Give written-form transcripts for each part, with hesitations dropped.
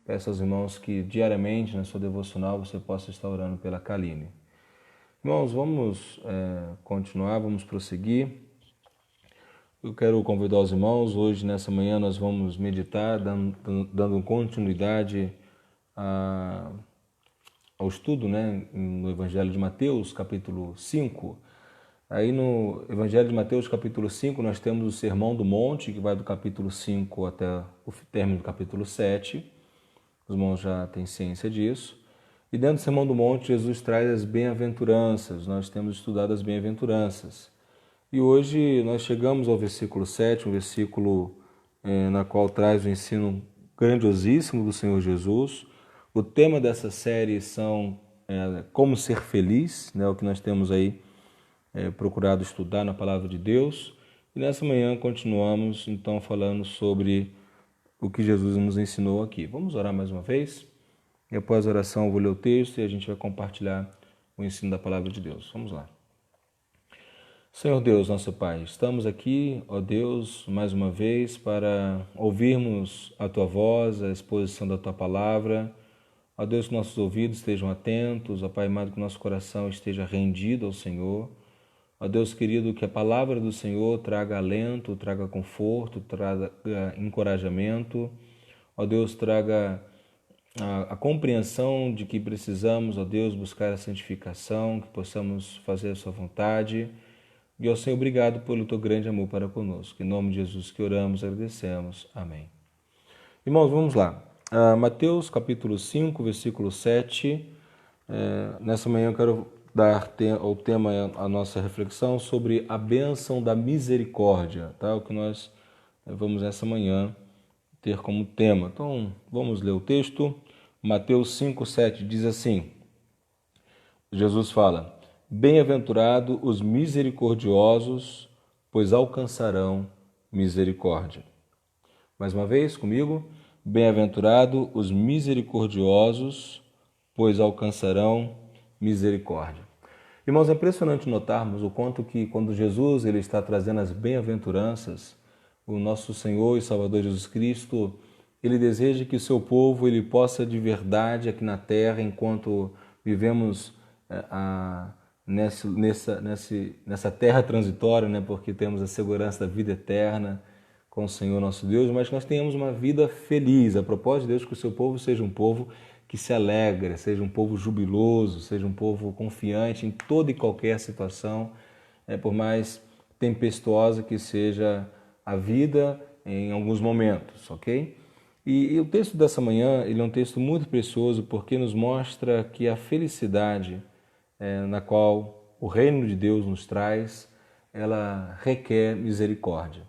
Peço aos irmãos que diariamente na sua devocional você possa estar orando pela Kaline. Irmãos, vamos continuar, vamos prosseguir. Eu quero convidar os irmãos, hoje nessa manhã nós vamos meditar, dando continuidade ao estudo, no Evangelho de Mateus, capítulo 5. Aí no Evangelho de Mateus, capítulo 5, nós temos o Sermão do Monte, que vai do capítulo 5 até o término do capítulo 7. Os irmãos já têm ciência disso. E dentro do Sermão do Monte, Jesus traz as bem-aventuranças. Nós temos estudado as bem-aventuranças. E hoje nós chegamos ao versículo 7, um versículo na qual traz o ensino grandiosíssimo do Senhor Jesus. O tema dessa série são como ser feliz, o que nós temos aí procurado estudar na Palavra de Deus. E nessa manhã continuamos então falando sobre o que Jesus nos ensinou aqui. Vamos orar mais uma vez? E após a oração eu vou ler o texto e a gente vai compartilhar o ensino da Palavra de Deus. Vamos lá. Senhor Deus, nosso Pai, estamos aqui, ó Deus, mais uma vez para ouvirmos a Tua voz, a exposição da Tua Palavra. Ó Deus, que nossos ouvidos estejam atentos, ó Pai amado, que nosso coração esteja rendido ao Senhor. Ó Deus querido, que a palavra do Senhor traga alento, traga conforto, traga encorajamento. Ó Deus, traga a compreensão de que precisamos, ó Deus, buscar a santificação, que possamos fazer a Sua vontade. E, ó Senhor, obrigado pelo Teu grande amor para conosco. Em nome de Jesus que oramos e agradecemos. Amém. Irmãos, vamos lá. Mateus capítulo 5, versículo 7. Nessa manhã eu quero dar o tema, a nossa reflexão sobre a bênção da misericórdia, tá? O que nós vamos nessa manhã ter como tema. Então, vamos ler o texto. Mateus 5, 7 diz assim, Jesus fala: Bem-aventurado os misericordiosos, pois alcançarão misericórdia. Mais uma vez comigo. Bem-aventurado os misericordiosos, pois alcançarão misericórdia. Irmãos, é impressionante notarmos o quanto que quando Jesus ele está trazendo as bem-aventuranças, o nosso Senhor e Salvador Jesus Cristo, ele deseja que o seu povo ele possa de verdade aqui na terra, enquanto vivemos nessa terra transitória, porque temos a segurança da vida eterna com o Senhor nosso Deus, mas que nós tenhamos uma vida feliz. A propósito de Deus, que o seu povo seja um povo que se alegra, seja um povo jubiloso, seja um povo confiante em toda e qualquer situação, por mais tempestuosa que seja a vida em alguns momentos, ok? E o texto dessa manhã ele é um texto muito precioso porque nos mostra que a felicidade na qual o reino de Deus nos traz, ela requer misericórdia.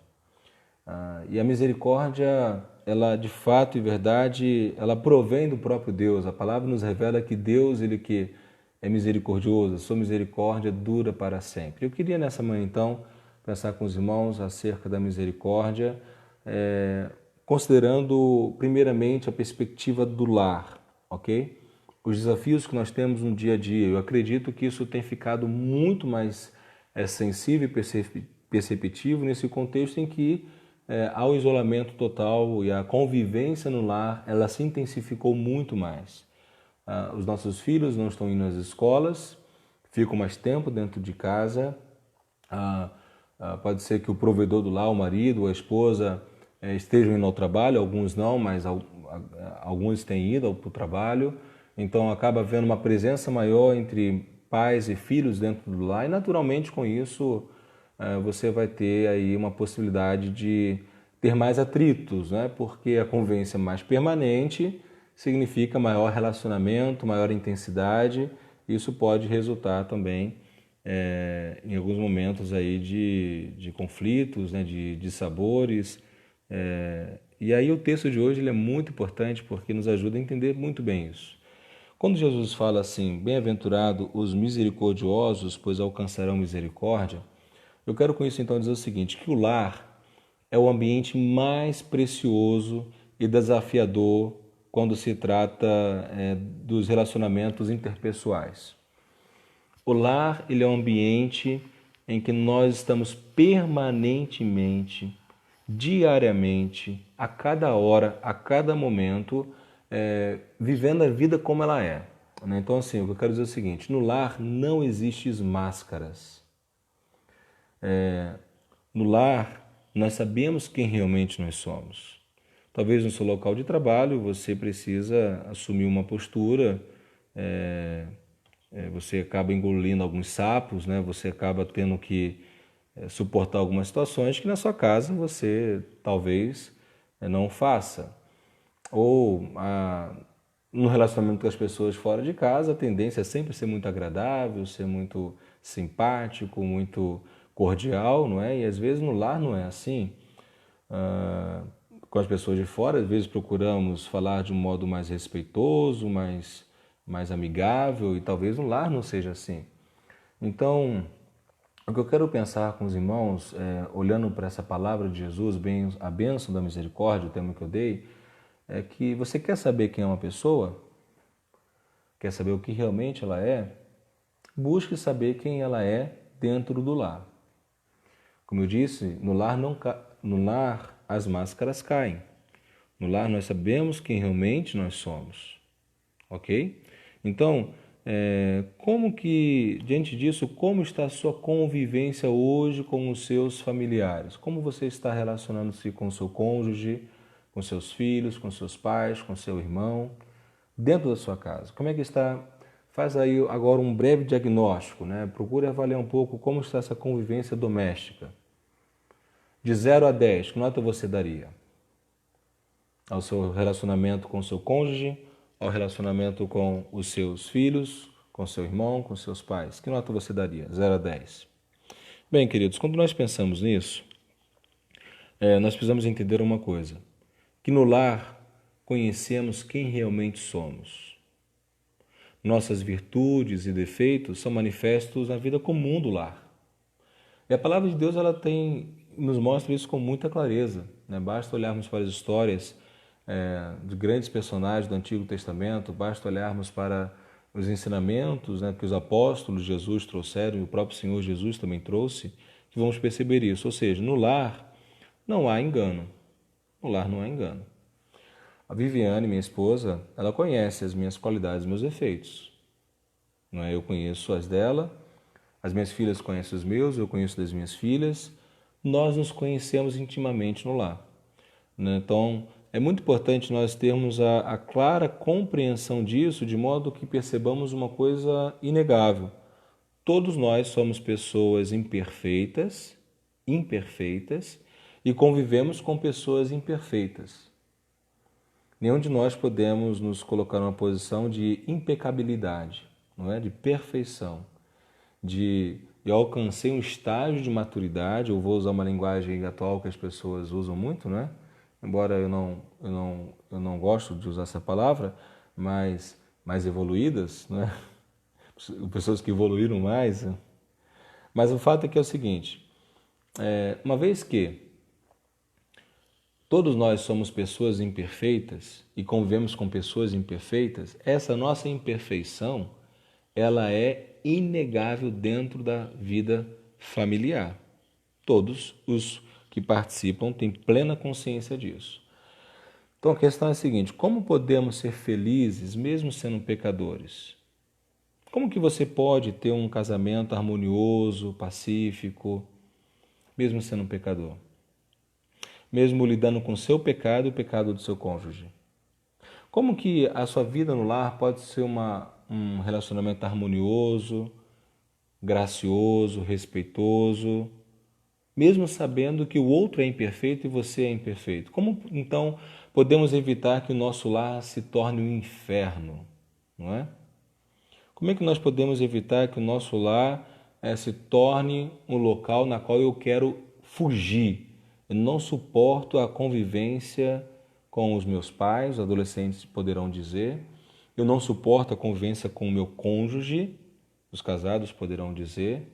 E a misericórdia, ela de fato e verdade, ela provém do próprio Deus. A palavra nos revela que Deus, ele que é misericordioso, a sua misericórdia dura para sempre. Eu queria nessa manhã então pensar com os irmãos acerca da misericórdia, considerando primeiramente a perspectiva do lar, ok? Os desafios que nós temos no dia a dia. Eu acredito que isso tem ficado muito mais sensível e perceptível nesse contexto em que há o isolamento total e a convivência no lar, ela se intensificou muito mais. Os nossos filhos não estão indo às escolas, ficam mais tempo dentro de casa. Pode ser que o provedor do lar, o marido ou a esposa, estejam indo ao trabalho, alguns não, mas alguns têm ido para o trabalho. Então acaba havendo uma presença maior entre pais e filhos dentro do lar e naturalmente com isso você vai ter aí uma possibilidade de ter mais atritos, porque a convivência mais permanente significa maior relacionamento, maior intensidade. Isso pode resultar também em alguns momentos aí de conflitos, de sabores. E aí o texto de hoje ele é muito importante porque nos ajuda a entender muito bem isso. Quando Jesus fala assim, bem-aventurado os misericordiosos, pois alcançarão misericórdia, eu quero com isso então dizer o seguinte, que o lar é o ambiente mais precioso e desafiador quando se trata dos relacionamentos interpessoais. O lar ele é um ambiente em que nós estamos permanentemente, diariamente, a cada hora, a cada momento, vivendo a vida como ela é. Né? Então, assim, o que eu quero dizer é o seguinte: no lar não existem máscaras. No lar, nós sabemos quem realmente nós somos. Talvez no seu local de trabalho você precisa assumir uma postura, você acaba engolindo alguns sapos, né? Você acaba tendo que suportar algumas situações que na sua casa você talvez não faça. Ou no relacionamento com as pessoas fora de casa, a tendência é sempre ser muito agradável, ser muito simpático, muito cordial, não é? E às vezes no lar não é assim. Com as pessoas de fora, às vezes procuramos falar de um modo mais respeitoso, mais amigável, e talvez no lar não seja assim. Então, o que eu quero pensar com os irmãos, olhando para essa palavra de Jesus, a bênção da misericórdia, o tema que eu dei, é que você quer saber quem é uma pessoa, quer saber o que realmente ela é, busque saber quem ela é dentro do lar. Como eu disse, no lar as máscaras caem. No lar nós sabemos quem realmente nós somos, ok? Então, diante disso, como está a sua convivência hoje com os seus familiares? Como você está relacionando-se com o seu cônjuge, com seus filhos, com seus pais, com seu irmão, dentro da sua casa? Como é que está? Faz aí agora um breve diagnóstico, né? Procure avaliar um pouco como está essa convivência doméstica. De 0 a 10, que nota você daria? Ao seu relacionamento com o seu cônjuge, ao relacionamento com os seus filhos, com seu irmão, com seus pais. Que nota você daria? 0 a 10. Bem, queridos, quando nós pensamos nisso, nós precisamos entender uma coisa, que no lar conhecemos quem realmente somos. Nossas virtudes e defeitos são manifestos na vida comum do lar. E a palavra de Deus nos mostra isso com muita clareza. Né? Basta olharmos para as histórias de grandes personagens do Antigo Testamento, basta olharmos para os ensinamentos, né, que os apóstolos de Jesus trouxeram e o próprio Senhor Jesus também trouxe, que vamos perceber isso. Ou seja, no lar não há engano. No lar não há engano. A Viviane, minha esposa, ela conhece as minhas qualidades e meus defeitos. Não é? Eu conheço as dela, as minhas filhas conhecem os meus, eu conheço das minhas filhas. Nós nos conhecemos intimamente no lar. Né? Então, é muito importante nós termos a clara compreensão disso, de modo que percebamos uma coisa inegável. Todos nós somos pessoas imperfeitas, e convivemos com pessoas imperfeitas. Nenhum de nós podemos nos colocar numa posição de impecabilidade, não é? De perfeição, eu alcancei um estágio de maturidade, eu vou usar uma linguagem atual que as pessoas usam muito, né? Embora eu não gosto de usar essa palavra, mas mais evoluídas, né? Pessoas que evoluíram mais. Mas o fato é que é o seguinte, uma vez que todos nós somos pessoas imperfeitas e convivemos com pessoas imperfeitas, essa nossa imperfeição, ela é inegável dentro da vida familiar. Todos os que participam têm plena consciência disso. Então a questão é a seguinte: como podemos ser felizes mesmo sendo pecadores? Como que você pode ter um casamento harmonioso, pacífico, mesmo sendo um pecador? Mesmo lidando com o seu pecado e o pecado do seu cônjuge? Como que a sua vida no lar pode ser um relacionamento harmonioso, gracioso, respeitoso, mesmo sabendo que o outro é imperfeito e você é imperfeito? Como, então, podemos evitar que o nosso lar se torne um inferno, não é? Como é que nós podemos evitar que o nosso lar se torne um local na qual eu quero fugir? Eu não suporto a convivência com os meus pais, os adolescentes poderão dizer. Eu não suporto a convivência com o meu cônjuge, os casados poderão dizer.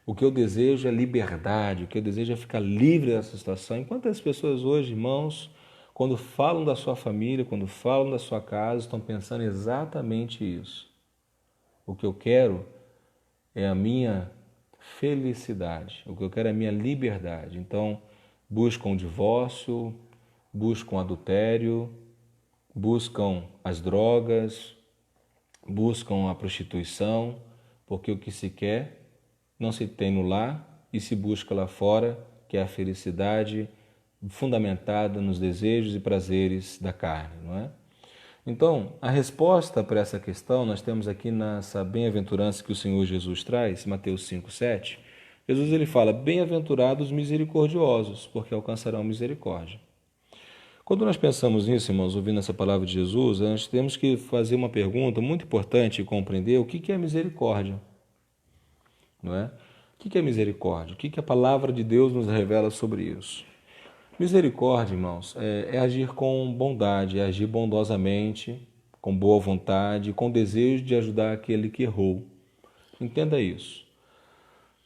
O que eu desejo é liberdade, o que eu desejo é ficar livre dessa situação. Enquanto as pessoas hoje, irmãos, quando falam da sua família, quando falam da sua casa, estão pensando exatamente isso. O que eu quero é a minha felicidade, o que eu quero é a minha liberdade. Então, buscam o divórcio, buscam o adultério, buscam as drogas, buscam a prostituição, porque o que se quer não se tem no lar e se busca lá fora, que é a felicidade fundamentada nos desejos e prazeres da carne, não é? Então, a resposta para essa questão nós temos aqui nessa bem-aventurança que o Senhor Jesus traz, Mateus 5,7. Jesus ele fala, bem-aventurados os misericordiosos, porque alcançarão misericórdia. Quando nós pensamos nisso, irmãos, ouvindo essa palavra de Jesus, nós temos que fazer uma pergunta muito importante e compreender o que é misericórdia, não é? O que é misericórdia? O que a palavra de Deus nos revela sobre isso? Misericórdia, irmãos, é agir com bondade, é agir bondosamente, com boa vontade, com desejo de ajudar aquele que errou. Entenda isso.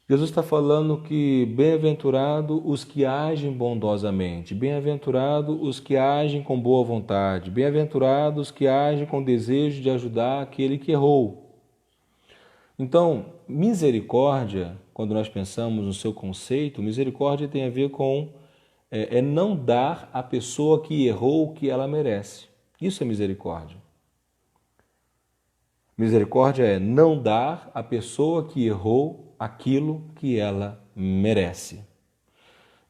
Jesus está falando que bem-aventurado os que agem bondosamente, bem-aventurado os que agem com boa vontade, bem-aventurados os que agem com desejo de ajudar aquele que errou. Então, misericórdia, quando nós pensamos no seu conceito, misericórdia tem a ver com não dar à pessoa que errou o que ela merece. Isso é misericórdia. Misericórdia é não dar à pessoa que errou aquilo que ela merece.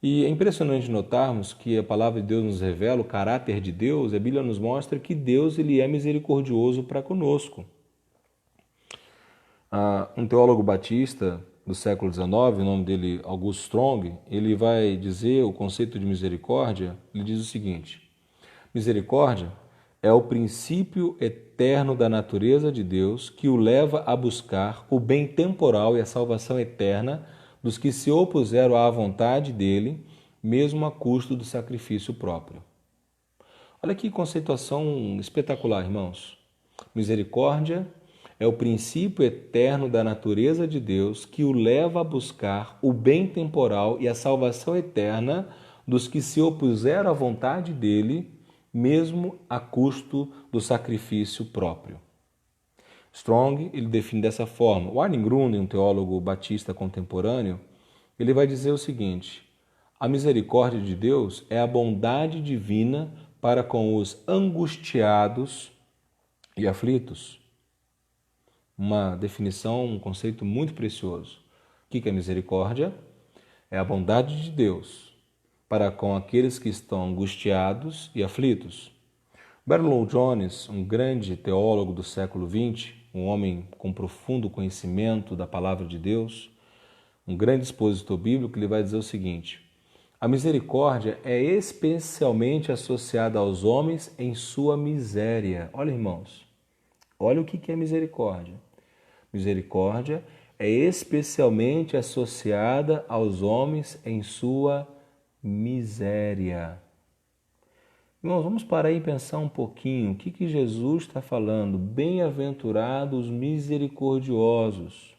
E é impressionante notarmos que a palavra de Deus nos revela o caráter de Deus, a Bíblia nos mostra que Deus ele é misericordioso para conosco. Um teólogo batista do século XIX, o nome dele August Strong, ele vai dizer o conceito de misericórdia, ele diz o seguinte: misericórdia é o princípio eterno da natureza de Deus que o leva a buscar o bem temporal e a salvação eterna dos que se opuseram à vontade dele, mesmo a custo do sacrifício próprio. Olha que conceituação espetacular, irmãos. Misericórdia é o princípio eterno da natureza de Deus que o leva a buscar o bem temporal e a salvação eterna dos que se opuseram à vontade dele, mesmo a custo do sacrifício próprio. Strong ele define dessa forma. O Armin Gruen, um teólogo batista contemporâneo, ele vai dizer o seguinte: a misericórdia de Deus é a bondade divina para com os angustiados e aflitos. Uma definição, um conceito muito precioso. O que é misericórdia? É a bondade de Deus para com aqueles que estão angustiados e aflitos. Martyn Lloyd-Jones, um grande teólogo do século XX, um homem com profundo conhecimento da palavra de Deus, um grande expositor bíblico, ele vai dizer o seguinte: a misericórdia é especialmente associada aos homens em sua miséria. Olha, irmãos, olha o que é misericórdia. Misericórdia é especialmente associada aos homens em sua miséria. Irmãos, vamos parar e pensar um pouquinho. O que Jesus está falando? Bem-aventurados os misericordiosos.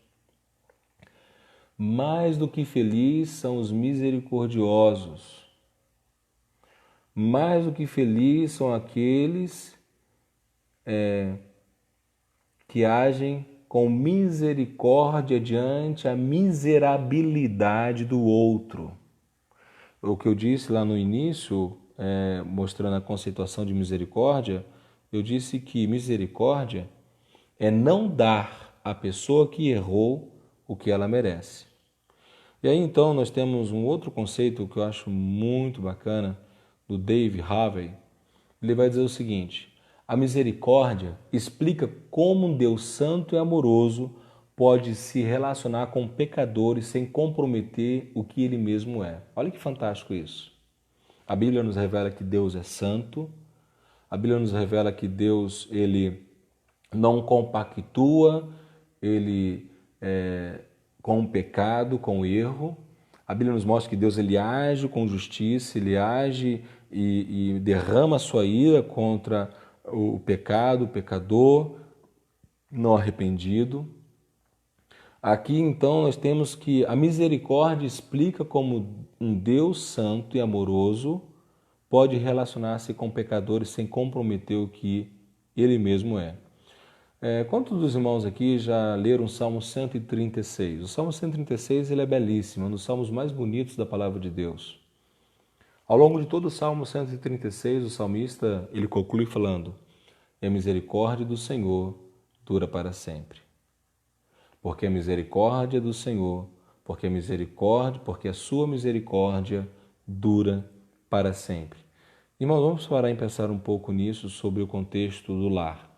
Mais do que felizes são os misericordiosos. Mais do que felizes são aqueles que agem com misericórdia diante a miserabilidade do outro. O que eu disse lá no início, mostrando a conceituação de misericórdia, eu disse que misericórdia é não dar à pessoa que errou o que ela merece. E aí então nós temos um outro conceito que eu acho muito bacana, do Dave Harvey. Ele vai dizer o seguinte: a misericórdia explica como um Deus santo e amoroso pode se relacionar com pecadores sem comprometer o que ele mesmo é. Olha que fantástico isso. A Bíblia nos revela que Deus é santo, a Bíblia nos revela que Deus ele não compactua com o pecado, com o erro. A Bíblia nos mostra que Deus ele age com justiça, ele age e derrama a sua ira contra o pecado, o pecador não arrependido. Aqui então nós temos que a misericórdia explica como um Deus santo e amoroso pode relacionar-se com pecadores sem comprometer o que ele mesmo é. Quantos dos irmãos aqui já leram o Salmo 136? O Salmo 136 ele é belíssimo, é um dos salmos mais bonitos da palavra de Deus. Ao longo de todo o Salmo 136, o salmista ele conclui falando: "E a misericórdia do Senhor dura para sempre." Porque a misericórdia do Senhor, porque a sua misericórdia dura para sempre. Irmãos, vamos parar e pensar um pouco nisso, sobre o contexto do lar.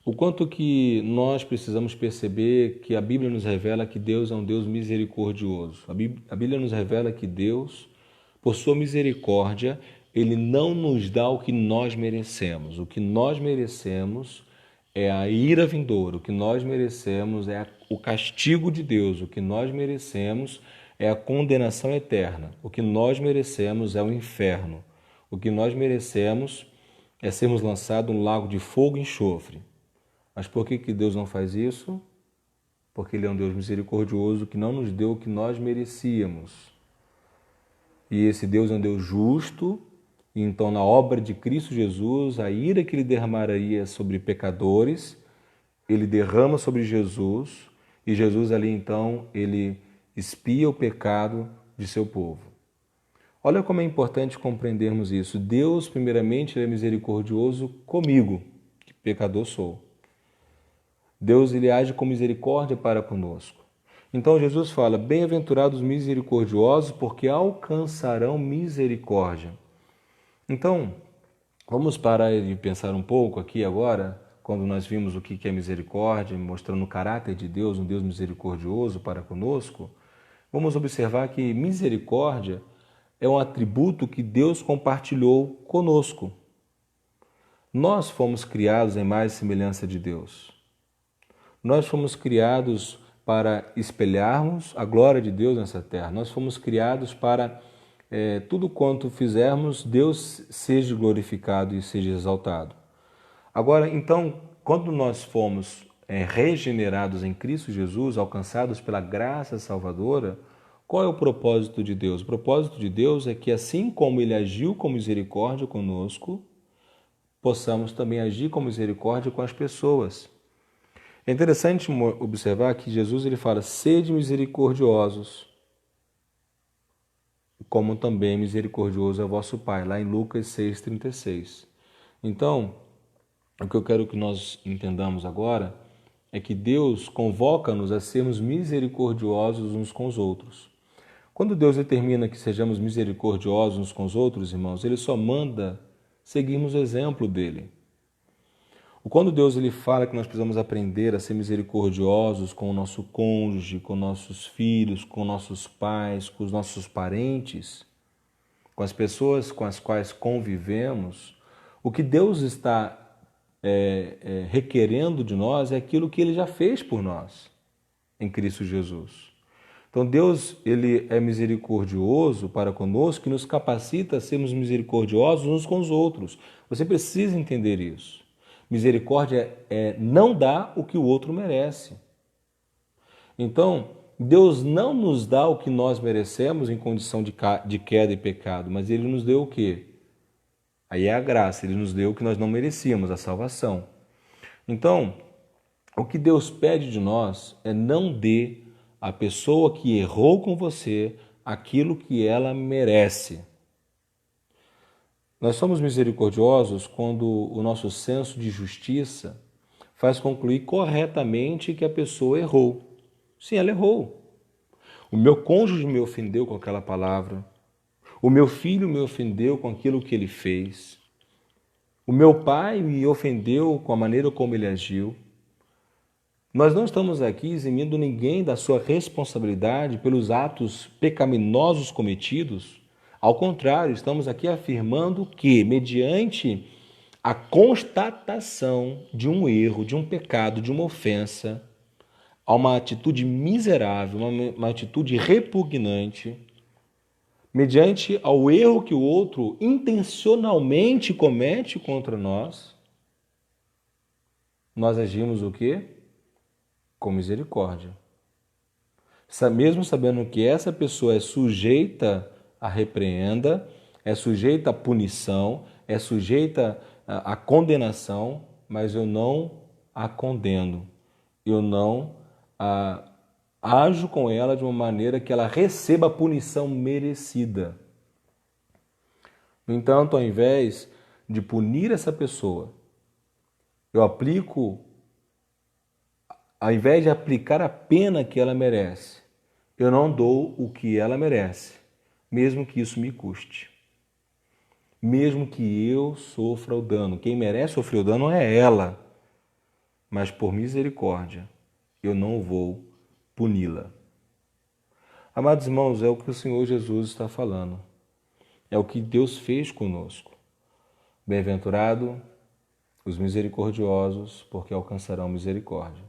O quanto que nós precisamos perceber que a Bíblia nos revela que Deus é um Deus misericordioso. A Bíblia nos revela que Deus, por sua misericórdia, Ele não nos dá o que nós merecemos. O que nós merecemos é a ira vindoura, o que nós merecemos é o castigo de Deus, o que nós merecemos é a condenação eterna, o que nós merecemos é o inferno, o que nós merecemos é sermos lançados num lago de fogo e enxofre. Mas por que Deus não faz isso? Porque Ele é um Deus misericordioso que não nos deu o que nós merecíamos. E esse Deus é um Deus justo, e então na obra de Cristo Jesus, a ira que Ele derramaria sobre pecadores, Ele derrama sobre Jesus, e Jesus ali então, Ele expia o pecado de seu povo. Olha como é importante compreendermos isso. Deus, primeiramente, Ele é misericordioso comigo, que pecador sou. Deus, Ele age com misericórdia para conosco. Então Jesus fala: "Bem-aventurados os misericordiosos, porque alcançarão misericórdia." Então, vamos parar e pensar um pouco aqui agora, quando nós vimos o que é misericórdia, mostrando o caráter de Deus, um Deus misericordioso para conosco. Vamos observar que misericórdia é um atributo que Deus compartilhou conosco. Nós fomos criados em imagem e semelhança de Deus. Nós fomos criados para espelharmos a glória de Deus nessa terra. Nós fomos criados para tudo quanto fizermos, Deus seja glorificado e seja exaltado. Agora, então, quando nós fomos regenerados em Cristo Jesus, alcançados pela graça salvadora, qual é o propósito de Deus? O propósito de Deus é que, assim como Ele agiu com misericórdia conosco, possamos também agir com misericórdia com as pessoas. É interessante observar que Jesus ele fala: "Sede misericordiosos, como também misericordioso é vosso Pai", lá em Lucas 6,36. Então, o que eu quero que nós entendamos agora é que Deus convoca-nos a sermos misericordiosos uns com os outros. Quando Deus determina que sejamos misericordiosos uns com os outros, irmãos, Ele só manda seguirmos o exemplo dEle. Quando Deus ele fala que nós precisamos aprender a ser misericordiosos com o nosso cônjuge, com nossos filhos, com nossos pais, com os nossos parentes, com as pessoas com as quais convivemos, o que Deus está requerendo de nós é aquilo que Ele já fez por nós em Cristo Jesus. Então Deus ele é misericordioso para conosco e nos capacita a sermos misericordiosos uns com os outros. Você precisa entender isso. Misericórdia é não dar o que o outro merece. Então, Deus não nos dá o que nós merecemos em condição de queda e pecado, mas Ele nos deu o quê? Aí é a graça, Ele nos deu o que nós não merecíamos, a salvação. Então, o que Deus pede de nós é não dê à pessoa que errou com você aquilo que ela merece. Nós somos misericordiosos quando o nosso senso de justiça faz concluir corretamente que a pessoa errou. Sim, ela errou. O meu cônjuge me ofendeu com aquela palavra. O meu filho me ofendeu com aquilo que ele fez. O meu pai me ofendeu com a maneira como ele agiu. Nós não estamos aqui eximindo ninguém da sua responsabilidade pelos atos pecaminosos cometidos. Ao contrário, estamos aqui afirmando que, mediante a constatação de um erro, de um pecado, de uma ofensa, há uma atitude miserável, uma atitude repugnante, mediante ao erro que o outro intencionalmente comete contra nós, nós agimos o quê? Com misericórdia. Mesmo sabendo que essa pessoa é sujeita a repreenda, é sujeita à punição, é sujeita à condenação, mas eu não a condeno. Eu não ajo com ela de uma maneira que ela receba a punição merecida. No entanto, ao invés de punir essa pessoa, ao invés de aplicar a pena que ela merece, eu não dou o que ela merece, mesmo que isso me custe. Mesmo que eu sofra o dano. Quem merece sofrer o dano é ela. Mas por misericórdia, eu não vou puni-la. Amados irmãos, é o que o Senhor Jesus está falando. É o que Deus fez conosco. Bem-aventurado os misericordiosos, porque alcançarão misericórdia.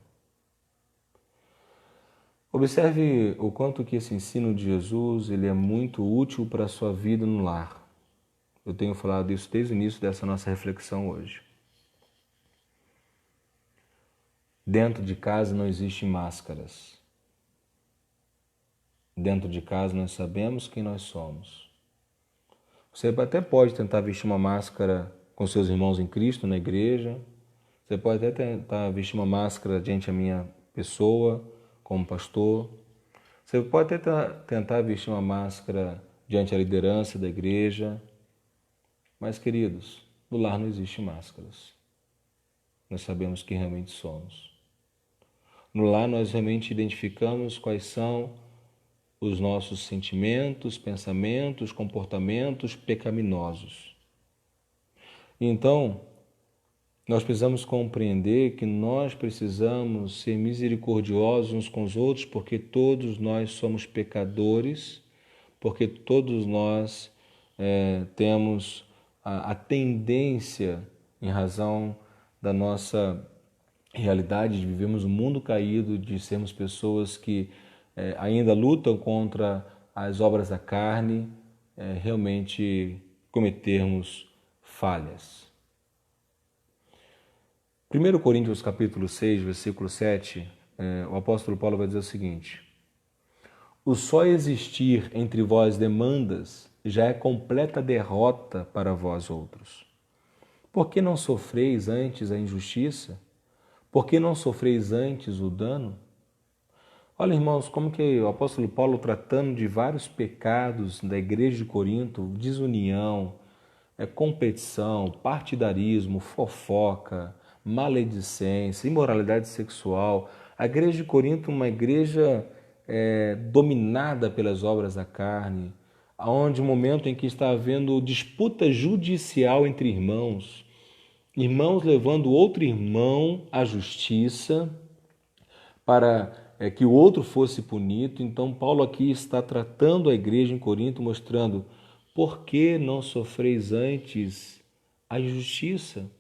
Observe o quanto que esse ensino de Jesus ele é muito útil para a sua vida no lar. Eu tenho falado isso desde o início dessa nossa reflexão hoje. Dentro de casa não existem máscaras. Dentro de casa nós sabemos quem nós somos. Você até pode tentar vestir uma máscara com seus irmãos em Cristo na igreja. Você pode até tentar vestir uma máscara diante da minha pessoa, como pastor. Você pode até tentar vestir uma máscara diante da liderança da igreja. Mas, queridos, no lar não existem máscaras. Nós sabemos quem realmente somos. No lar nós realmente identificamos quais são os nossos sentimentos, pensamentos, comportamentos pecaminosos. Então, nós precisamos compreender que nós precisamos ser misericordiosos uns com os outros, porque todos nós somos pecadores, porque todos nós temos a tendência, em razão da nossa realidade, de vivermos um mundo caído, de sermos pessoas que ainda lutam contra as obras da carne, realmente cometermos falhas. 1 Coríntios capítulo 6, versículo 7, o apóstolo Paulo vai dizer o seguinte: o só existir entre vós demandas já é completa derrota para vós outros. Por que não sofreis antes a injustiça? Por que não sofreis antes o dano? Olha, irmãos, como que o apóstolo Paulo, tratando de vários pecados da igreja de Corinto, desunião, competição, partidarismo, fofoca, maledicência, imoralidade sexual. A igreja de Corinto, uma igreja dominada pelas obras da carne, onde um momento em que está havendo disputa judicial entre irmãos, irmãos levando outro irmão à justiça para que o outro fosse punido. Então Paulo aqui está tratando a igreja em Corinto, mostrando: por que não sofreis antes a injustiça?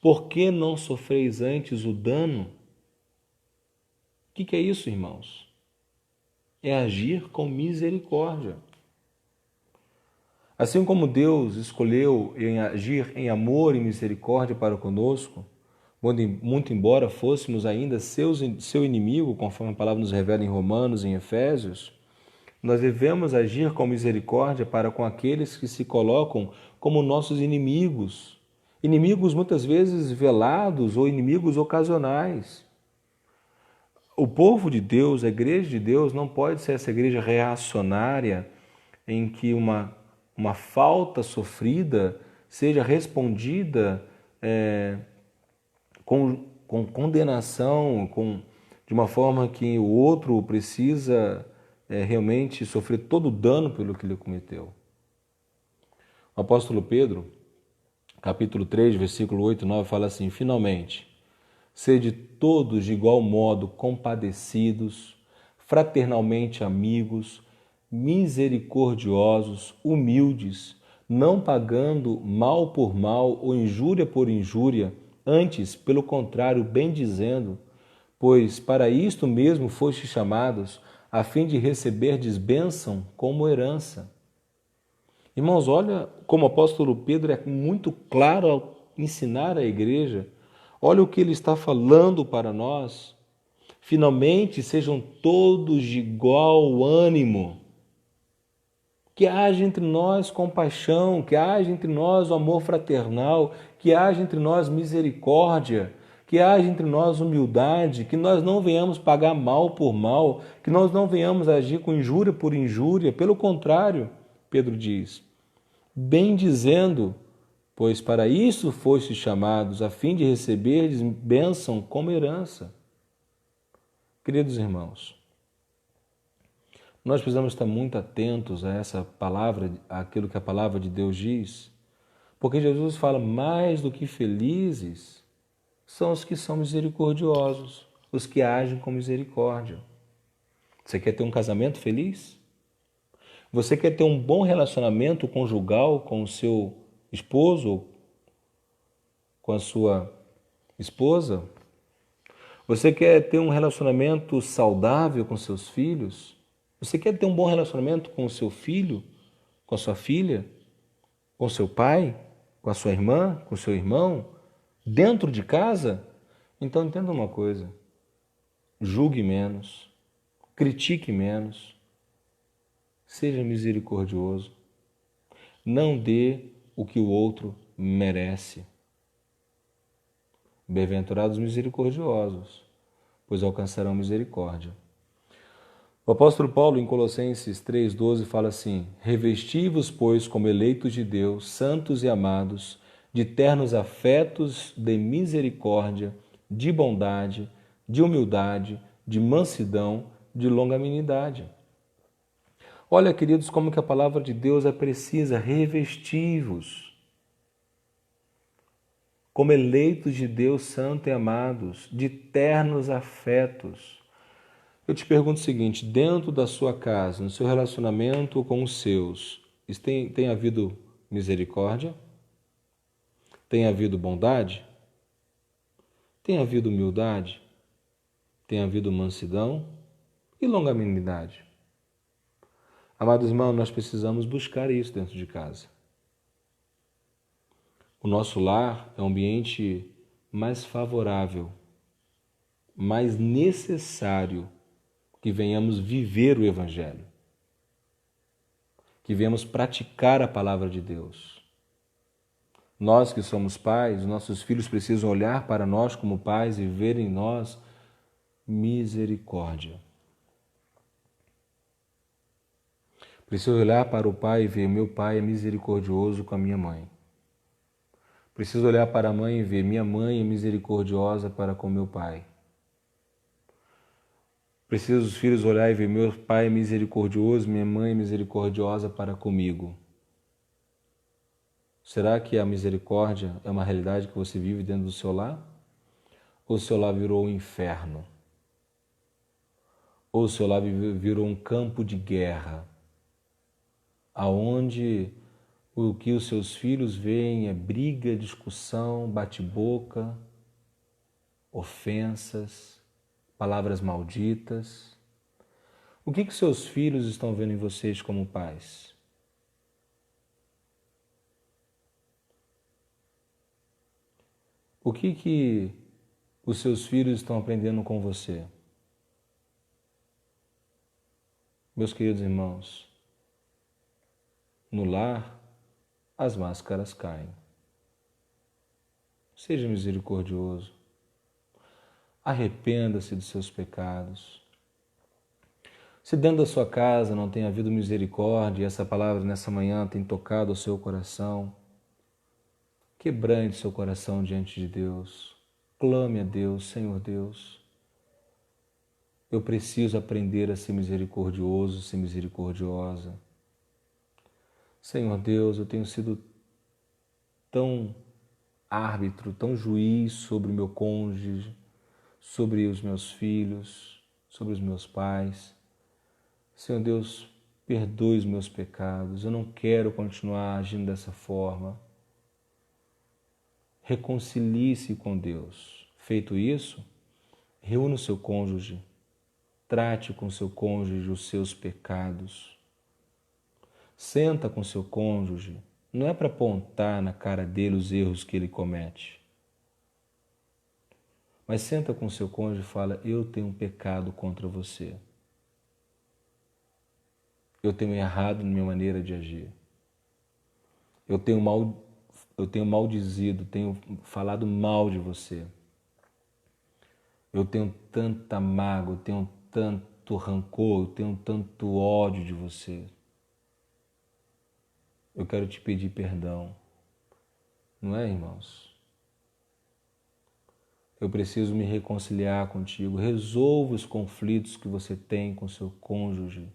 Por que não sofreis antes o dano? O que é isso, irmãos? É agir com misericórdia. Assim como Deus escolheu agir em amor e misericórdia para conosco, muito embora fôssemos ainda seu inimigo, conforme a palavra nos revela em Romanos e em Efésios, nós devemos agir com misericórdia para com aqueles que se colocam como nossos inimigos. Inimigos muitas vezes velados ou inimigos ocasionais. O povo de Deus, a igreja de Deus, não pode ser essa igreja reacionária em que uma falta sofrida seja respondida com condenação, de uma forma que o outro precisa realmente sofrer todo o dano pelo que ele cometeu. O apóstolo Pedro, capítulo 3, versículo 8 e 9, fala assim: finalmente, sede todos de igual modo compadecidos, fraternalmente amigos, misericordiosos, humildes, não pagando mal por mal ou injúria por injúria, antes, pelo contrário, bendizendo, pois para isto mesmo fostes chamados, a fim de receberdes bênção como herança. Irmãos, olha como o apóstolo Pedro é muito claro ao ensinar a igreja. Olha o que ele está falando para nós. Finalmente, sejam todos de igual ânimo. Que haja entre nós compaixão, que haja entre nós o amor fraternal, que haja entre nós misericórdia, que haja entre nós humildade, que nós não venhamos pagar mal por mal, que nós não venhamos agir com injúria por injúria. Pelo contrário, Pedro diz, bem dizendo, pois para isso fostes chamados, a fim de receberdes bênção como herança. Queridos irmãos, nós precisamos estar muito atentos a essa palavra, àquilo que a palavra de Deus diz, porque Jesus fala: mais do que felizes são os que são misericordiosos, os que agem com misericórdia. Você quer ter um casamento feliz? Você quer ter um bom relacionamento conjugal com o seu esposo ou com a sua esposa? Você quer ter um relacionamento saudável com seus filhos? Você quer ter um bom relacionamento com o seu filho, com a sua filha, com o seu pai, com a sua irmã, com o seu irmão, dentro de casa? Então entenda uma coisa: julgue menos, critique menos, seja misericordioso, não dê o que o outro merece. Bem-aventurados misericordiosos, pois alcançarão misericórdia. O apóstolo Paulo, em Colossenses 3,12, fala assim: revesti-vos, pois, como eleitos de Deus, santos e amados, de ternos afetos de misericórdia, de bondade, de humildade, de mansidão, de longanimidade. Olha, queridos, como que a palavra de Deus é precisa: revesti-vos como eleitos de Deus, santos e amados, de ternos afetos. Eu te pergunto o seguinte: dentro da sua casa, no seu relacionamento com os seus, tem havido misericórdia? Tem havido bondade? Tem havido humildade? Tem havido mansidão e longanimidade? Amados irmãos, nós precisamos buscar isso dentro de casa. O nosso lar é um ambiente mais favorável, mais necessário que venhamos viver o Evangelho, que venhamos praticar a palavra de Deus. Nós que somos pais, nossos filhos precisam olhar para nós como pais e ver em nós misericórdia. Preciso olhar para o pai e ver: meu pai é misericordioso com a minha mãe. Preciso olhar para a mãe e ver: minha mãe é misericordiosa para com meu pai. Preciso os filhos olhar e ver: meu pai é misericordioso, minha mãe é misericordiosa para comigo. Será que a misericórdia é uma realidade que você vive dentro do seu lar? Ou o seu lar virou um inferno? Ou o seu lar virou um campo de guerra, aonde o que os seus filhos veem é briga, discussão, bate-boca, ofensas, palavras malditas? O que seus filhos estão vendo em vocês como pais? O que os seus filhos estão aprendendo com você? Meus queridos irmãos, no lar, as máscaras caem. Seja misericordioso. Arrependa-se dos seus pecados. Se dentro da sua casa não tem havido misericórdia e essa palavra nessa manhã tem tocado o seu coração, quebrante seu coração diante de Deus. Clame a Deus: Senhor Deus, eu preciso aprender a ser misericordioso, ser misericordiosa. Senhor Deus, eu tenho sido tão árbitro, tão juiz sobre o meu cônjuge, sobre os meus filhos, sobre os meus pais. Senhor Deus, perdoe os meus pecados. Eu não quero continuar agindo dessa forma. Reconcilie-se com Deus. Feito isso, reúna o seu cônjuge. Trate com seu cônjuge os seus pecados. Senta com seu cônjuge. Não é para apontar na cara dele os erros que ele comete. Mas senta com seu cônjuge e fala: eu tenho um pecado contra você. Eu tenho errado na minha maneira de agir. Eu tenho maldizido, tenho falado mal de você. Eu tenho tanta mágoa, eu tenho tanto rancor, eu tenho tanto ódio de você. eu quero te pedir perdão. Não é, irmãos? Eu preciso me reconciliar contigo. Resolva os conflitos que você tem com seu cônjuge.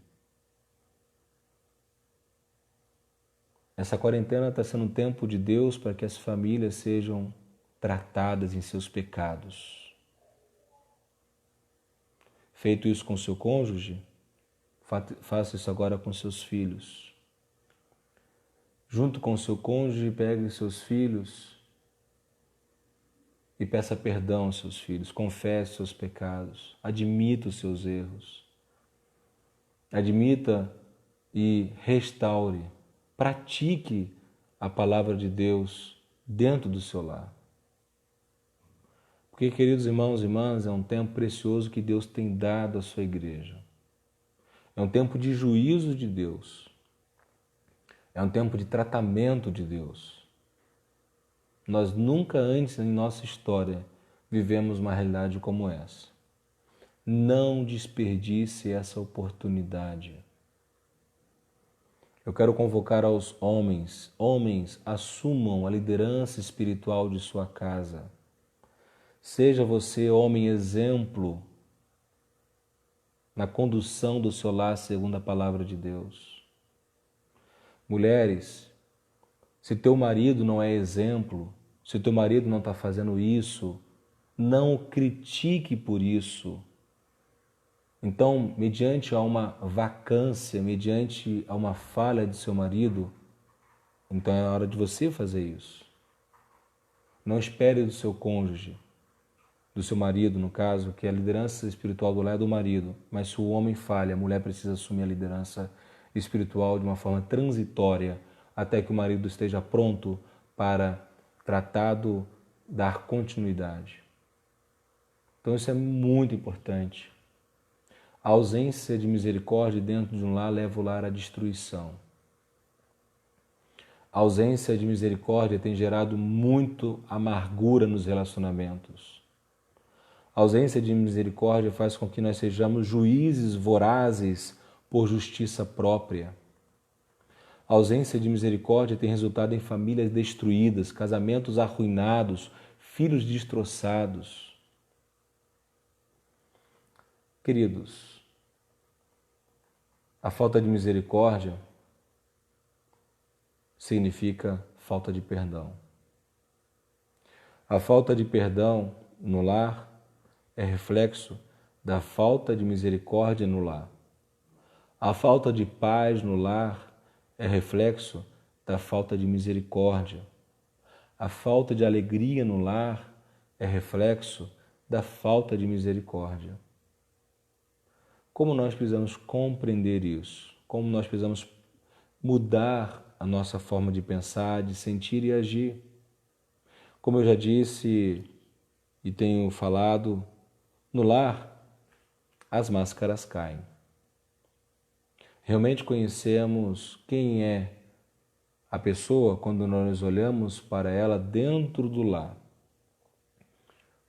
Essa quarentena está sendo um tempo de Deus para que as famílias sejam tratadas em seus pecados. Feito isso com seu cônjuge, faça isso agora com seus filhos. Junto com seu cônjuge, pegue seus filhos e peça perdão aos seus filhos. Confesse seus pecados, admita os seus erros. Admita e restaure. Pratique a palavra de Deus dentro do seu lar. Porque, queridos irmãos e irmãs, é um tempo precioso que Deus tem dado à sua igreja. É um tempo de juízo de Deus. É um tempo de tratamento de Deus. Nós nunca antes em nossa história vivemos uma realidade como essa. Não desperdice essa oportunidade. Eu quero convocar aos homens. Homens, assumam a liderança espiritual de sua casa. Seja você, homem, exemplo na condução do seu lar segundo a palavra de Deus. Mulheres, se teu marido não é exemplo, se teu marido não está fazendo isso, não o critique por isso. Então, mediante a uma vacância, mediante a uma falha de seu marido, então é hora de você fazer isso. Não espere do seu cônjuge, do seu marido, no caso, que a liderança espiritual do lar é do marido, mas se o homem falha, a mulher precisa assumir a liderança espiritual de uma forma transitória, até que o marido esteja pronto para tratado, dar continuidade. Então isso é muito importante. A ausência de misericórdia dentro de um lar leva o lar à destruição. A ausência de misericórdia tem gerado muito amargura nos relacionamentos. A ausência de misericórdia faz com que nós sejamos juízes vorazes por justiça própria. A ausência de misericórdia tem resultado em famílias destruídas, casamentos arruinados, filhos destroçados. Queridos, a falta de misericórdia significa falta de perdão. A falta de perdão no lar é reflexo da falta de misericórdia no lar. A falta de paz no lar é reflexo da falta de misericórdia. A falta de alegria no lar é reflexo da falta de misericórdia. Como nós precisamos compreender isso? Como nós precisamos mudar a nossa forma de pensar, de sentir e agir? Como eu já disse e tenho falado, no lar as máscaras caem. Realmente conhecemos quem é a pessoa quando nós olhamos para ela dentro do lar.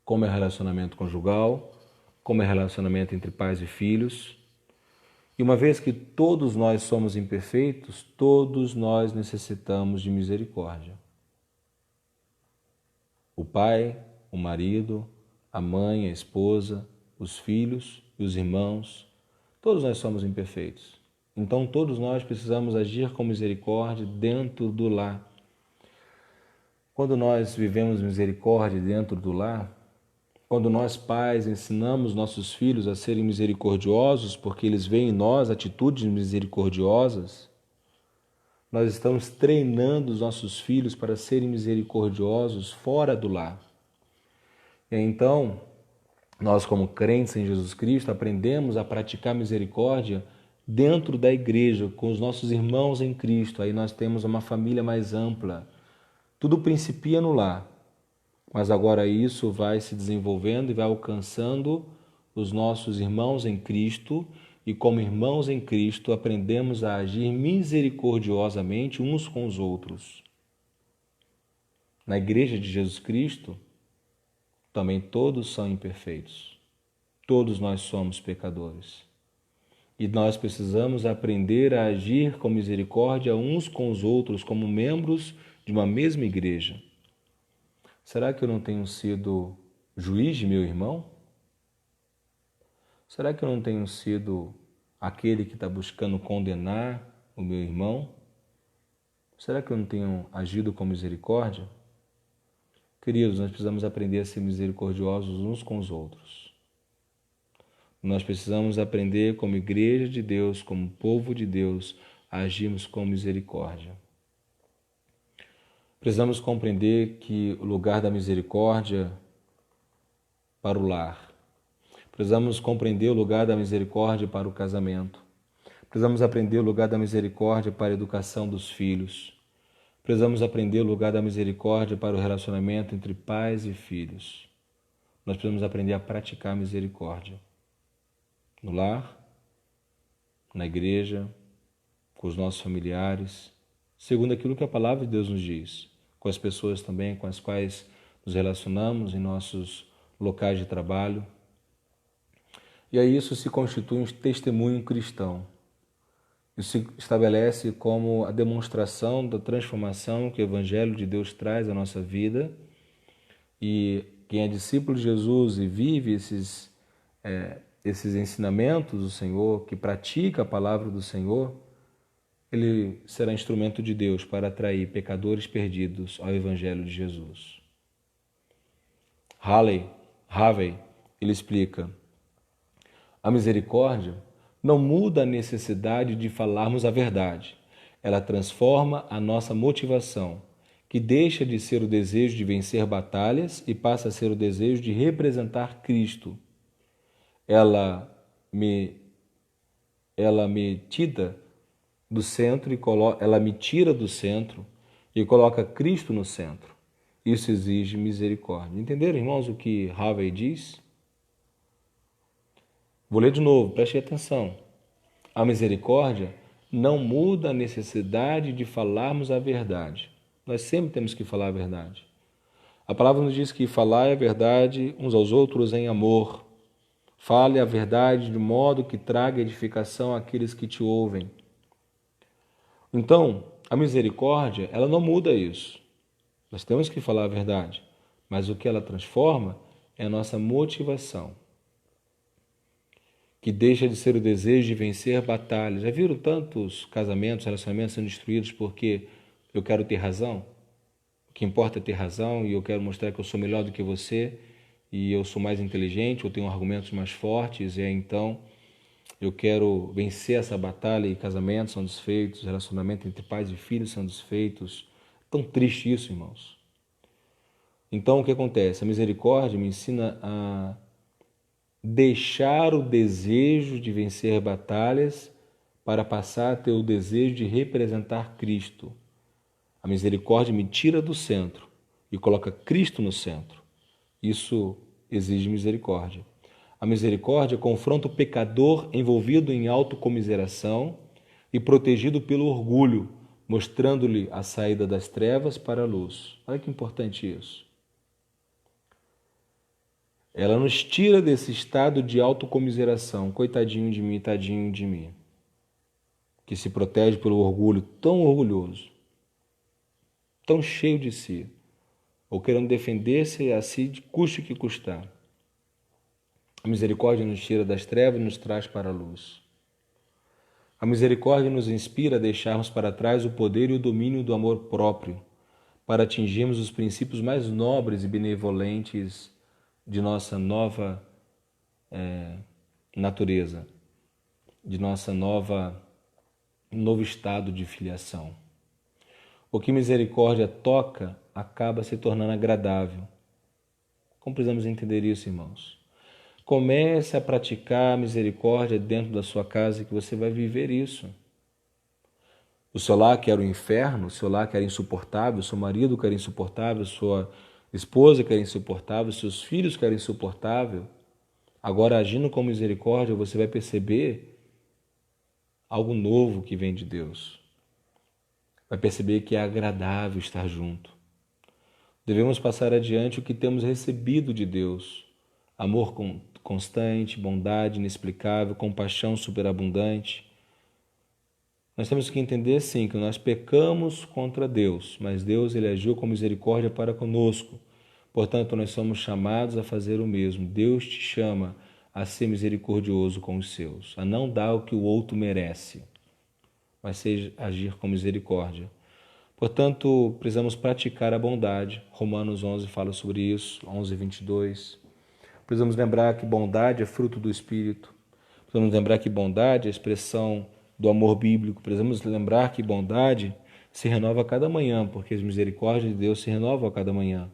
Como é o relacionamento conjugal, como é o relacionamento entre pais e filhos. E uma vez que todos nós somos imperfeitos, todos nós necessitamos de misericórdia. O pai, o marido, a mãe, a esposa, os filhos e os irmãos, todos nós somos imperfeitos. Então todos nós precisamos agir com misericórdia dentro do lar. Quando nós vivemos misericórdia dentro do lar, quando nós pais ensinamos nossos filhos a serem misericordiosos, porque eles veem em nós atitudes misericordiosas, nós estamos treinando os nossos filhos para serem misericordiosos fora do lar. E então, nós como crentes em Jesus Cristo, aprendemos a praticar misericórdia dentro da igreja, com os nossos irmãos em Cristo. Aí nós temos uma família mais ampla. Tudo principia no lar, mas agora isso vai se desenvolvendo e vai alcançando os nossos irmãos em Cristo, e como irmãos em Cristo aprendemos a agir misericordiosamente uns com os outros. Na igreja de Jesus Cristo, também todos são imperfeitos. Todos nós somos pecadores. E nós precisamos aprender a agir com misericórdia uns com os outros, como membros de uma mesma igreja. Será que eu não tenho sido juiz de meu irmão? Será que eu não tenho sido aquele que está buscando condenar o meu irmão? Será que eu não tenho agido com misericórdia? Queridos, nós precisamos aprender a ser misericordiosos uns com os outros. Nós precisamos aprender como igreja de Deus, como povo de Deus, a agirmos com misericórdia. Precisamos compreender que o lugar da misericórdia para o lar. Precisamos compreender o lugar da misericórdia para o casamento. Precisamos aprender o lugar da misericórdia para a educação dos filhos. Precisamos aprender o lugar da misericórdia para o relacionamento entre pais e filhos. Nós precisamos aprender a praticar a misericórdia. No lar, na igreja, com os nossos familiares, segundo aquilo que a palavra de Deus nos diz, com as pessoas também com as quais nos relacionamos em nossos locais de trabalho. E aí isso se constitui um testemunho cristão. Isso se estabelece como a demonstração da transformação que o Evangelho de Deus traz à nossa vida. E quem é discípulo de Jesus e vive esses ensinamentos do Senhor, que pratica a palavra do Senhor, ele será instrumento de Deus para atrair pecadores perdidos ao Evangelho de Jesus. Harvey, ele explica: a misericórdia não muda a necessidade de falarmos a verdade. Ela transforma a nossa motivação, que deixa de ser o desejo de vencer batalhas e passa a ser o desejo de representar Cristo. Ela me tira do centro e coloca Cristo no centro. Isso exige misericórdia. Entenderam, irmãos, o que Harvey diz? Vou ler de novo, preste atenção. A misericórdia não muda a necessidade de falarmos a verdade. Nós sempre temos que falar a verdade. A palavra nos diz que falar a verdade uns aos outros em amor. Fale a verdade de modo que traga edificação àqueles que te ouvem. Então, a misericórdia, ela não muda isso. Nós temos que falar a verdade, mas o que ela transforma é a nossa motivação, que deixa de ser o desejo de vencer batalhas. Já viram tantos casamentos, relacionamentos sendo destruídos porque eu quero ter razão? O que importa é ter razão e eu quero mostrar que eu sou melhor do que você e eu sou mais inteligente, eu tenho argumentos mais fortes e então eu quero vencer essa batalha e casamentos são desfeitos, relacionamento entre pais e filhos são desfeitos. Tão triste isso, irmãos. Então o que acontece? A misericórdia me ensina a deixar o desejo de vencer batalhas para passar a ter o desejo de representar Cristo. A misericórdia me tira do centro e coloca Cristo no centro. Isso exige misericórdia. A misericórdia confronta o pecador envolvido em autocomiseração e protegido pelo orgulho, mostrando-lhe a saída das trevas para a luz. Olha que importante isso. Ela nos tira desse estado de autocomiseração, coitadinho de mim, tadinho de mim, que se protege pelo orgulho tão orgulhoso, tão cheio de si, ou querendo defender-se a si de custe que custar. A misericórdia nos tira das trevas e nos traz para a luz. A misericórdia nos inspira a deixarmos para trás o poder e o domínio do amor próprio, para atingirmos os princípios mais nobres e benevolentes de nossa nova natureza, de nosso novo estado de filiação. O que misericórdia toca acaba se tornando agradável. Como precisamos entender isso, irmãos? Comece a praticar a misericórdia dentro da sua casa que você vai viver isso. O seu lar que era o inferno, o seu lar que era insuportável, o seu marido que era insuportável, sua esposa que era insuportável, seus filhos que eram insuportável, agora agindo com misericórdia, você vai perceber algo novo que vem de Deus. Vai perceber que é agradável estar junto. Devemos passar adiante o que temos recebido de Deus, amor constante, bondade inexplicável, compaixão superabundante. Nós temos que entender, sim, que nós pecamos contra Deus, mas Deus ele agiu com misericórdia para conosco. Portanto, nós somos chamados a fazer o mesmo. Deus te chama a ser misericordioso com os seus, a não dar o que o outro merece, mas agir com misericórdia. Portanto, precisamos praticar a bondade. Romanos 11 fala sobre isso, 11:22. Precisamos lembrar que bondade é fruto do Espírito. Precisamos lembrar que bondade é a expressão do amor bíblico. Precisamos lembrar que bondade se renova a cada manhã, porque as misericórdias de Deus se renovam a cada manhã.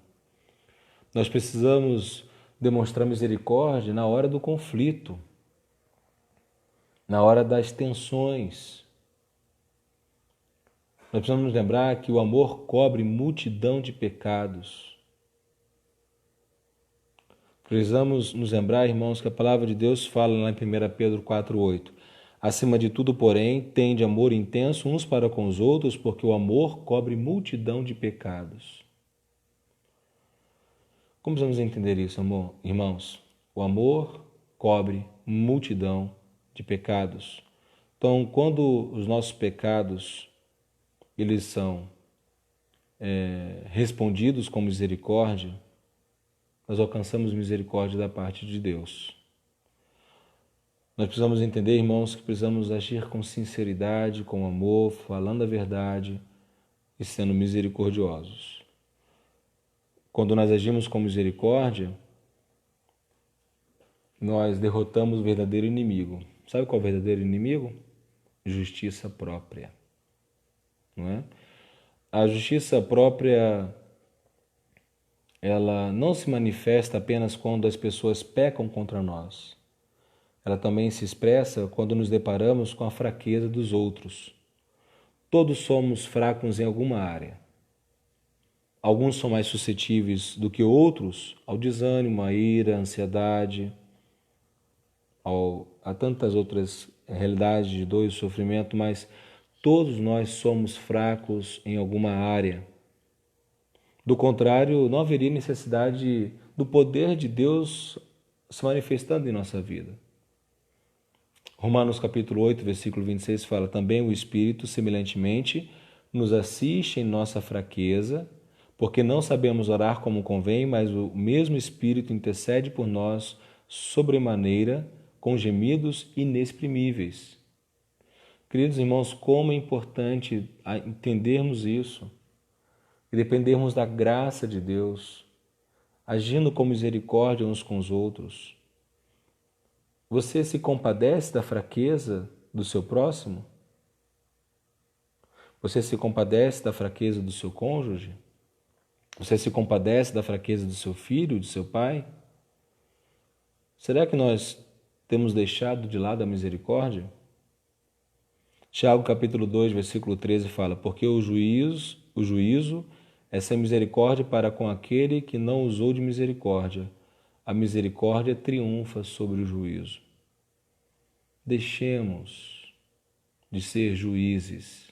Nós precisamos demonstrar misericórdia na hora do conflito, na hora das tensões. Nós precisamos lembrar que o amor cobre multidão de pecados. Precisamos nos lembrar, irmãos, que a palavra de Deus fala lá em 1 Pedro 4:8. Acima de tudo, porém, tende amor intenso uns para com os outros, porque o amor cobre multidão de pecados. Como precisamos entender isso, amor? Irmãos? O amor cobre multidão de pecados. Então, quando os nossos pecados eles são respondidos com misericórdia, nós alcançamos misericórdia da parte de Deus. Nós precisamos entender, irmãos, que precisamos agir com sinceridade, com amor, falando a verdade e sendo misericordiosos. Quando nós agimos com misericórdia, nós derrotamos o verdadeiro inimigo. Sabe qual é o verdadeiro inimigo? Justiça própria. Não é? A justiça própria, ela não se manifesta apenas quando as pessoas pecam contra nós. Ela também se expressa quando nos deparamos com a fraqueza dos outros. Todos somos fracos em alguma área. Alguns são mais suscetíveis do que outros ao desânimo, à ira, à ansiedade, a tantas outras realidades de dor e sofrimento, mas todos nós somos fracos em alguma área. Do contrário, não haveria necessidade do poder de Deus se manifestando em nossa vida. Romanos capítulo 8, versículo 26 fala: também o Espírito, semelhantemente, nos assiste em nossa fraqueza, porque não sabemos orar como convém, mas o mesmo Espírito intercede por nós sobremaneira, com gemidos inexprimíveis. Queridos irmãos, como é importante entendermos isso e dependermos da graça de Deus, agindo com misericórdia uns com os outros. Você se compadece da fraqueza do seu próximo? Você se compadece da fraqueza do seu cônjuge? Você se compadece da fraqueza do seu filho, do seu pai? Será que nós temos deixado de lado a misericórdia? Tiago capítulo 2, versículo 13 fala: porque o juízo é sem misericórdia para com aquele que não usou de misericórdia. A misericórdia triunfa sobre o juízo. Deixemos de ser juízes.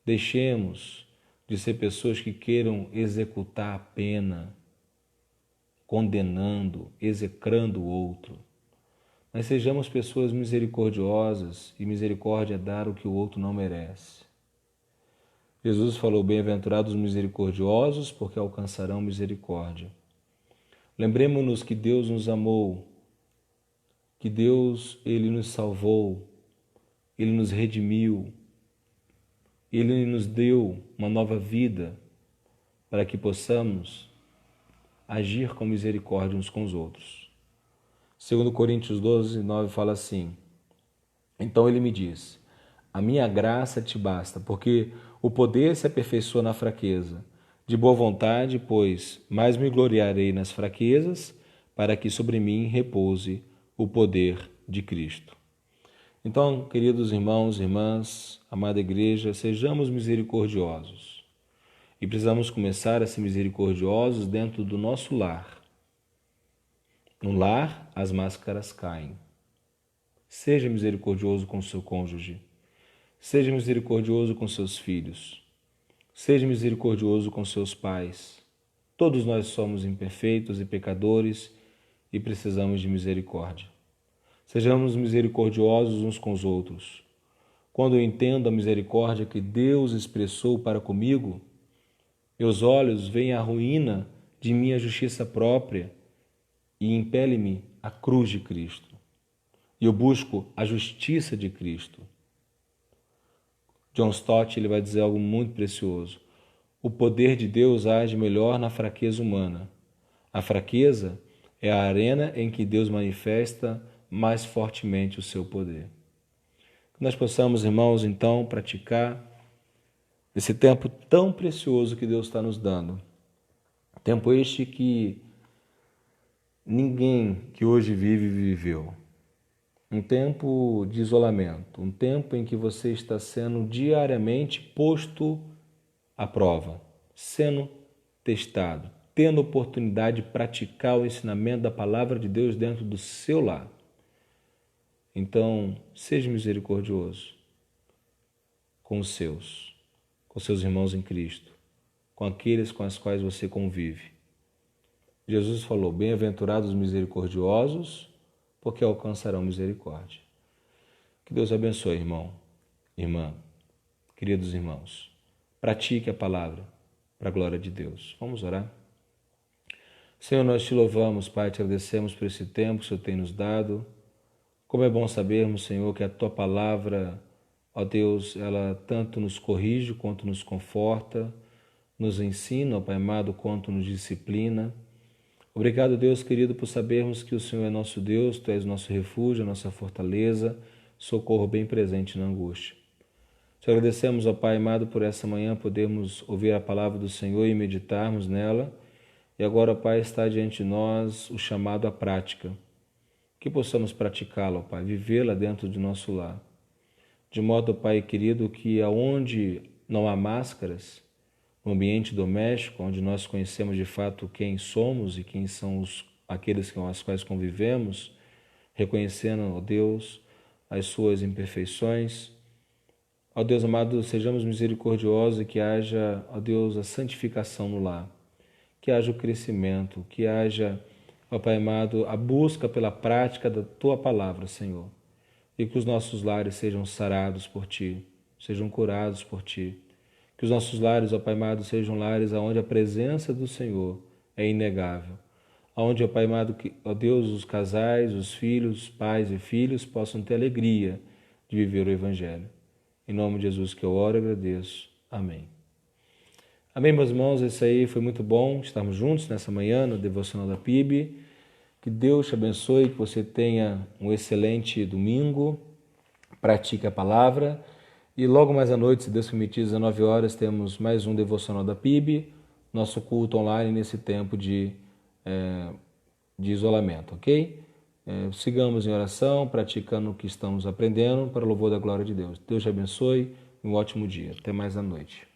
Deixemos de ser pessoas que queiram executar a pena, condenando, execrando o outro. Mas sejamos pessoas misericordiosas, e misericórdia é dar o que o outro não merece. Jesus falou: bem-aventurados os misericordiosos, porque alcançarão misericórdia. Lembremos-nos que Deus nos amou, que Deus, Ele nos salvou, Ele nos redimiu, Ele nos deu uma nova vida para que possamos agir com misericórdia uns com os outros. 2 Coríntios 12, 9 fala assim: então Ele me diz: a minha graça te basta, porque o poder se aperfeiçoa na fraqueza. De boa vontade, pois, mais me gloriarei nas fraquezas, para que sobre mim repouse o poder de Cristo. Então, queridos irmãos e irmãs, amada igreja, sejamos misericordiosos. E precisamos começar a ser misericordiosos dentro do nosso lar. No lar, as máscaras caem. Seja misericordioso com seu cônjuge. Seja misericordioso com seus filhos. Seja misericordioso com seus pais. Todos nós somos imperfeitos e pecadores e precisamos de misericórdia. Sejamos misericordiosos uns com os outros. Quando eu entendo a misericórdia que Deus expressou para comigo, meus olhos veem a ruína de minha justiça própria e impele-me a cruz de Cristo. E eu busco a justiça de Cristo. John Stott ele vai dizer algo muito precioso. O poder de Deus age melhor na fraqueza humana. A fraqueza é a arena em que Deus manifesta mais fortemente o seu poder. Que nós possamos, irmãos, então, praticar esse tempo tão precioso que Deus está nos dando. Tempo este que ninguém que hoje vive viveu. Um tempo de isolamento, um tempo em que você está sendo diariamente posto à prova, sendo testado, tendo oportunidade de praticar o ensinamento da palavra de Deus dentro do seu lar. Então, seja misericordioso com os seus irmãos em Cristo, com aqueles com os quais você convive. Jesus falou, bem-aventurados os misericordiosos, porque alcançarão misericórdia. Que Deus abençoe, irmão, irmã, queridos irmãos. Pratique a palavra para a glória de Deus. Vamos orar? Senhor, nós te louvamos, Pai, te agradecemos por esse tempo que o Senhor tem nos dado. Como é bom sabermos, Senhor, que a Tua palavra, ó Deus, ela tanto nos corrige quanto nos conforta, nos ensina, ó Pai amado, quanto nos disciplina. Obrigado, Deus querido, por sabermos que o Senhor é nosso Deus, Tu és nosso refúgio, nossa fortaleza, socorro bem presente na angústia. Te agradecemos, ó Pai amado, por essa manhã podermos ouvir a palavra do Senhor e meditarmos nela. E agora, ó Pai, está diante de nós o chamado à prática. Que possamos praticá-la, ó Pai, vivê-la dentro de nosso lar. De modo, ó Pai querido, que aonde não há máscaras, no ambiente doméstico, onde nós conhecemos de fato quem somos e quem são aqueles com os quais convivemos, reconhecendo, ó Deus, as suas imperfeições. Ó Deus amado, sejamos misericordiosos e que haja, ó Deus, a santificação no lar, que haja o crescimento, que haja, ó Pai amado, a busca pela prática da Tua palavra, Senhor, e que os nossos lares sejam sarados por Ti, sejam curados por Ti. Que os nossos lares, ó Pai amado, sejam lares onde a presença do Senhor é inegável. Onde, ó Pai amado, ó Deus, os casais, os filhos, os pais e filhos possam ter alegria de viver o Evangelho. Em nome de Jesus que eu oro e agradeço. Amém. Amém, meus irmãos, isso aí foi muito bom estarmos juntos nessa manhã no Devocional da PIB. Que Deus te abençoe, que você tenha um excelente domingo, pratique a palavra. E logo mais à noite, se Deus permitir, às 19 horas, temos mais um Devocional da PIB, nosso culto online nesse tempo de isolamento, ok? Sigamos em oração, praticando o que estamos aprendendo para o louvor da glória de Deus. Deus te abençoe e um ótimo dia. Até mais à noite.